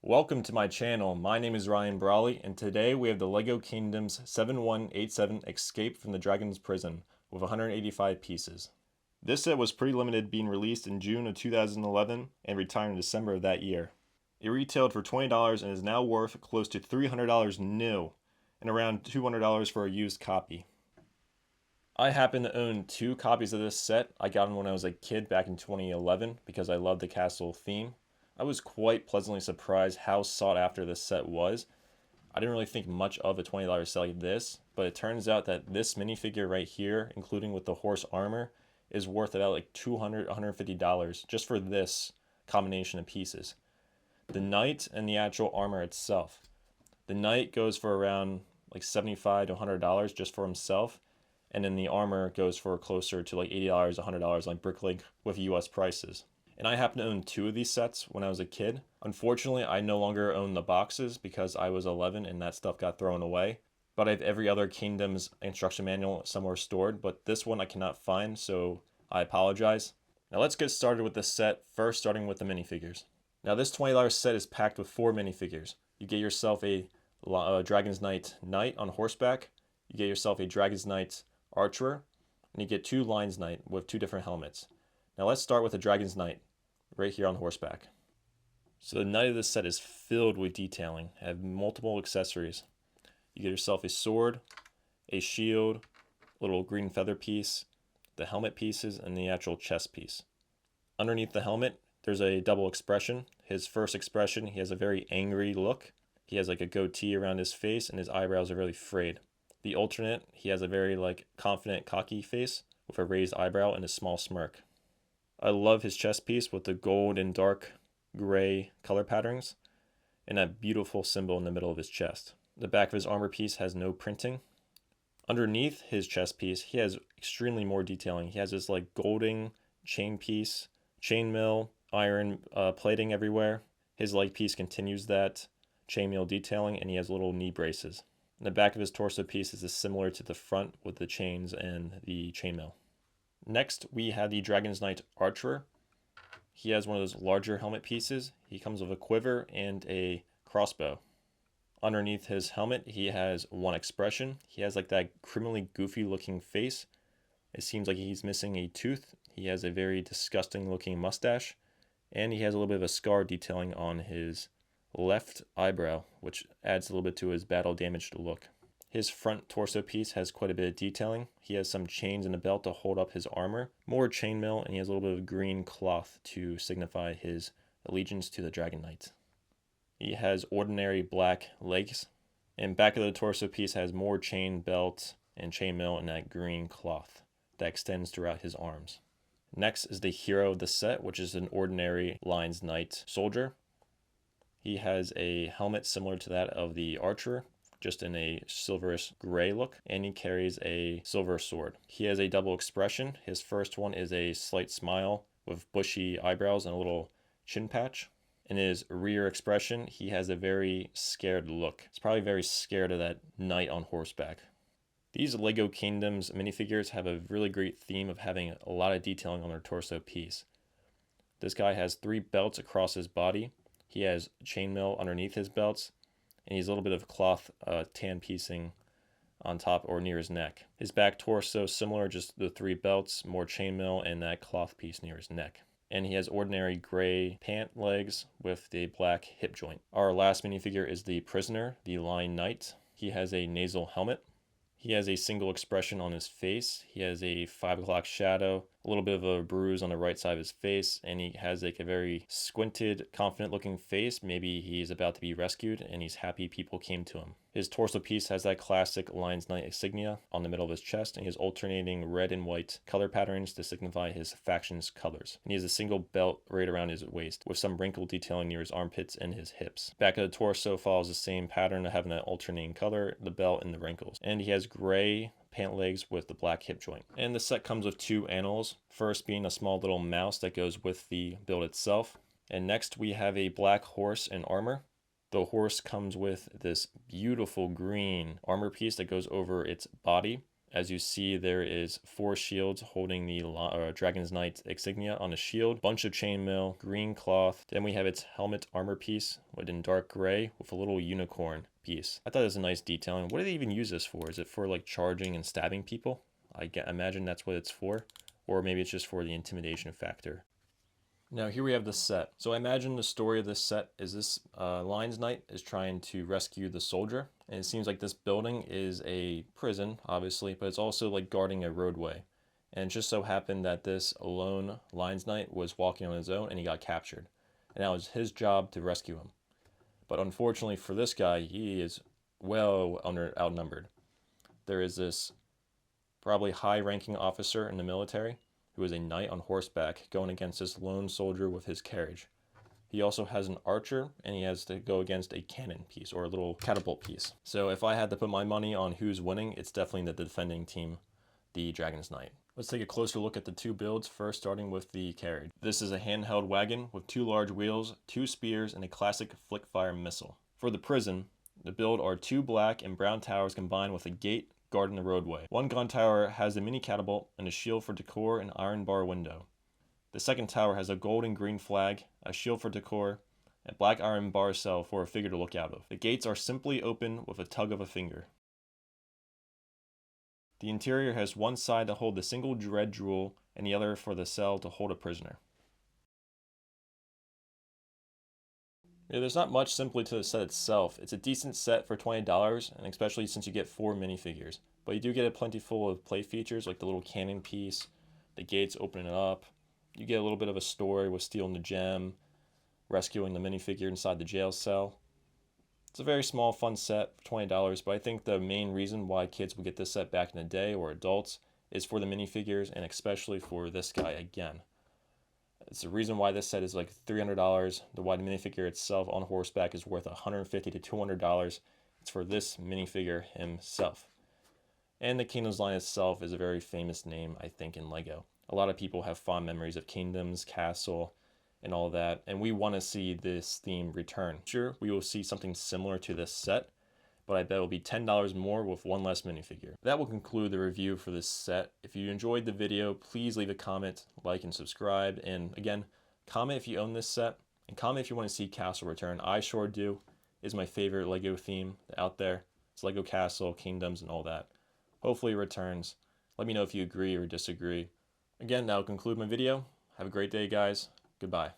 Welcome to my channel. My name is Ryan Brawley, and today we have the LEGO Kingdoms 7187 Escape from the Dragon's Prison with 185 pieces. This set was pretty limited, being released in June of 2011 and retired in December of that year. It retailed for $20 and is now worth close to $300 new and around $200 for a used copy. I happen to own 2 copies of this set. I got them when I was a kid back in 2011 because I love the castle theme. I was quite pleasantly surprised how sought after this set was. I didn't really think much of a $20 set like this, but it turns out that this minifigure right here, including with the horse armor, is worth about like $200, $150 just for this combination of pieces. The knight and the actual armor itself. The knight goes for around like $75 to $100 just for himself, and then the armor goes for closer to like $80, $100 like Bricklink with US prices. And I happen to own 2 of these sets when I was a kid. Unfortunately, I no longer own the boxes because I was 11 and that stuff got thrown away. But I have every other Kingdom's instruction manual somewhere stored, but this one I cannot find, so I apologize. Now let's get started with the set, first starting with the minifigures. Now this $20 set is packed with 4 minifigures. You get yourself a Dragon's Knight Knight on horseback, you get yourself a Dragon's Knight Archer, and you get 2 Lion's Knight with 2 different helmets. Now let's start with the Dragon's Knight, right here on horseback. So the knight of this set is filled with detailing. I have multiple accessories. You get yourself a sword, a shield, a little green feather piece, the helmet pieces, and the actual chest piece. Underneath the helmet, there's a double expression. His first expression, he has a very angry look. He has like a goatee around his face, and his eyebrows are really frayed. The alternate, he has a very confident, cocky face with a raised eyebrow and a small smirk. I love his chest piece with the gold and dark gray color patterns and that beautiful symbol in the middle of his chest. The back of his armor piece has no printing. Underneath his chest piece, he has extremely more detailing. He has this golding chain piece, chainmail, iron plating everywhere. His leg piece continues that chainmail detailing, and he has little knee braces. And the back of his torso piece is similar to the front with the chains and the chainmail. Next, we have the Dragon's Knight Archer. He has one of those larger helmet pieces. He comes with a quiver and a crossbow. Underneath his helmet, he has one expression. He has that criminally goofy looking face. It seems like he's missing a tooth. He has a very disgusting looking mustache. And he has a little bit of a scar detailing on his left eyebrow, which adds a little bit to his battle damaged look. His front torso piece has quite a bit of detailing. He has some chains and a belt to hold up his armor, more chainmail, and he has a little bit of green cloth to signify his allegiance to the Dragon Knight. He has ordinary black legs, and back of the torso piece has more chain, belt, and chainmail and that green cloth that extends throughout his arms. Next is the hero of the set, which is an ordinary Lion's Knight soldier. He has a helmet similar to that of the archer, just in a silverish gray look, and he carries a silver sword. He has a double expression. His first one is a slight smile with bushy eyebrows and a little chin patch. In his rear expression, he has a very scared look. He's probably very scared of that knight on horseback. These LEGO Kingdoms minifigures have a really great theme of having a lot of detailing on their torso piece. This guy has 3 belts across his body. He has chainmail underneath his belts, and he's a little bit of cloth tan piecing on top or near his neck. His back torso similar, just the 3 belts, more chainmail, and that cloth piece near his neck. And he has ordinary gray pant legs with the black hip joint. Our last minifigure is the prisoner, the Lion Knight. He has a nasal helmet. He has a single expression on his face. He has a 5 o'clock shadow, a little bit of a bruise on the right side of his face, and he has a very squinted, confident looking face. Maybe he's about to be rescued and he's happy people came to him. His torso piece has that classic Lion's Knight insignia on the middle of his chest, and he has alternating red and white color patterns to signify his faction's colors. And he has a single belt right around his waist with some wrinkle detailing near his armpits and his hips. Back of the torso follows the same pattern of having an alternating color, the belt and the wrinkles. And he has gray pant legs with the black hip joint. And the set comes with 2 animals, first being a small little mouse that goes with the build itself. And next we have a black horse in armor. The horse comes with this beautiful green armor piece that goes over its body, As you see, there is 4 shields holding the Dragon's Knight insignia on a shield, bunch of chainmail, green cloth. Then we have its helmet armor piece, in dark gray with a little unicorn piece. I thought it was a nice detailing. What do they even use this for? Is it for like charging and stabbing people? Imagine that's what it's for. Or maybe it's just for the intimidation factor. Now here we have the set. So I imagine the story of this set is this Lion's Knight is trying to rescue the soldier. And it seems like this building is a prison, obviously, but it's also like guarding a roadway. And it just so happened that this alone Lion's Knight was walking on his own and he got captured. And now it's his job to rescue him. But unfortunately for this guy, he is well outnumbered. There is this probably high-ranking officer in the military who is a knight on horseback going against this lone soldier with his carriage. He also has an archer, and he has to go against a cannon piece, or a little catapult piece. So if I had to put my money on who's winning, it's definitely the defending team, the Dragon's Knight. Let's take a closer look at the 2 builds, first starting with the carriage. This is a handheld wagon with 2 large wheels, 2 spears, and a classic flick-fire missile. For the prison, the build are 2 black and brown towers combined with a gate guarding the roadway. One gun tower has a mini catapult and a shield for decor and iron bar window. The second tower has a gold and green flag, a shield for decor, and black iron bar cell for a figure to look out of. The gates are simply open with a tug of a finger. The interior has one side to hold the single red jewel and the other for the cell to hold a prisoner. Yeah, there's not much simply to the set itself. It's a decent set for $20, and especially since you get 4 minifigures. But you do get a plentiful of play features like the little cannon piece, the gates opening up. You get a little bit of a story with stealing the gem, rescuing the minifigure inside the jail cell. It's a very small, fun set for $20, but I think the main reason why kids would get this set back in the day, or adults, is for the minifigures, and especially for this guy again. It's the reason why this set is like $300. The why the minifigure itself on horseback is worth $150 to $200. It's for this minifigure himself. And the Kingdoms line itself is a very famous name, I think, in LEGO. A lot of people have fond memories of Kingdoms, Castle, and all that, and we want to see this theme return. Sure, we will see something similar to this set, but I bet it will be $10 more with 1 less minifigure. That will conclude the review for this set. If you enjoyed the video, please leave a comment, like, and subscribe. And again, comment if you own this set, and comment if you want to see Castle return. I sure do. It's my favorite LEGO theme out there. It's LEGO Castle, Kingdoms, and all that. Hopefully it returns. Let me know if you agree or disagree. Again, that'll conclude my video. Have a great day, guys. Goodbye.